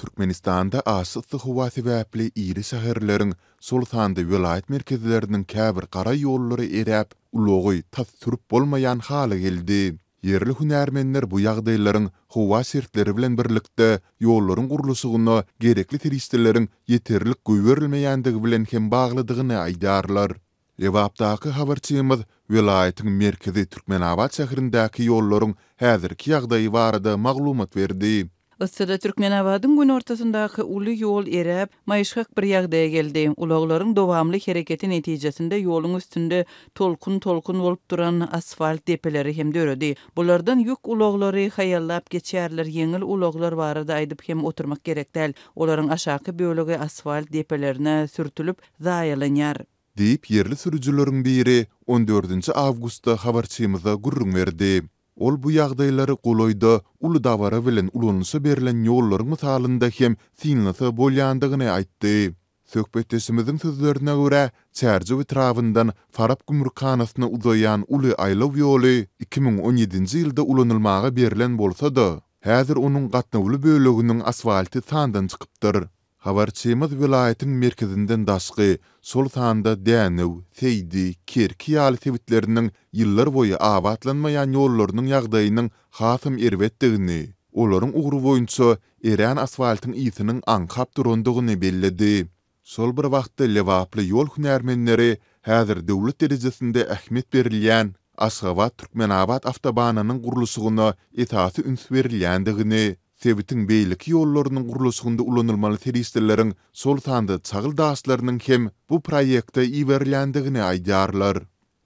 Türkmenistanda asytly howa sebäpli iri şäherleriň sultandy vilayet merkezleriniň käbir gara ýollary eräp, ulogy tasdürüp bolmaýan hala geldi. Yerli hünärmenler bu ýagdaýlaryň howa şertleri bilen birlikde ýollaryň gurulşygyna gerekli teristleriniň ýeterlik goý berilmeýändigi bilen hem baglydygyny aýdarlar. Ewapdaky habarçymyz vilayetiň merkezi Türkmenabad şäherindäki ýollaryň häzirki ýagdaýy barada maglumat berdi. Issada Türkmenabadyň gün ortasyndaky uly ýol erep, maýşgak bir ýagdaýa geldi. Ulaglaryň dowamly hereketi netijesinde ýoluň üstünde tolkun bolup duran asfalt depeleri hem döredi. Bulardan ýük ulaglary haýallap geçýärler, ýeňil ulaglar barada aýdyp hem oturmak gerekdäl. Olaryň aşaky bölegi asfalt depelerine sürtülüp zaýalanýar. Diýip yerli sürüjüleriň biri 14 awgustda habarçymyza gurrun berdi. Ol bu ýagdaýlary goloýda uly dawara bilen ulanysy berilen ýollaryň mysalynda hem sinlasy bolýandygyny aýtdy. Söhbetdeşimiziň sözlerine görä, Çärjüw etrafyndan Farap Gümrükanasyna uzaýan uly aýlaw ýoly 2017-nji ýylda ulanylmaga berilen bolsa-da, häzir onuň gatnawly böleginiň asfalty sandan çykypdyr. Habarçymyz vilayetiň merkezinden daşky sol sanda Dänew, Seydi, Kerki ýaly sebitleriniň ýyllar boýy abatlanmaýan ýollarynyň ýagdaýynyň hasym erwetdigini, olaryň ugru boýunça erän asfaltyň ýysynyň aňkap durandygyny bellidi. Sol bir wagtda lewaply ýol hünärmenleri häzir döwlet derejesinde ähmiýet berilýän Aşgabat Türkmenabad awtobanynyň gurulşygyna esasy üns berilýändigini, sebitin beýleki ýollarynyň gurulşygynda ulanylmaly teristleriniň sol sanda çagyl daşlarynyň hem bu proýekde iýerilýändigini aýdarlar.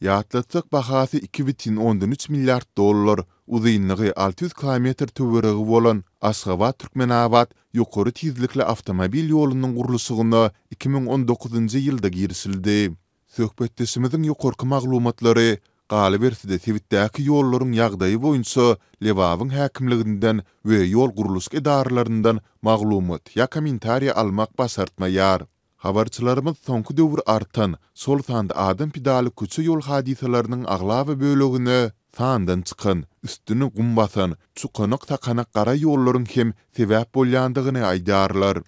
Ýatlatsak bahasy 2,13 milliard dollar, uzynlygy 600 kilometr töweregi bolan Aşgabat Türkmenabad ýokary tizlikli awtomobil ýolunyň gurulşygyna 2019-njy ýylda girişildi. Söhbetdeşimiziň ýokarky maglumatlary galy berside sebitdäki ýollaryň ýagdaýy boýunça Lewabyň häkimliginden we ýol guruluş edarlaryndan maglumat ýa kommentariýa almak başartmaýar. Habarçylarymyz soňky döwür artan sol sanda adam pidaly köçe ýol hadisalarynyň aglawy bölegine sandan çykan, üstüni gum basan, çukanyk takanak gara ýollaryň hem sebäp bolýandygyny aýdarlar.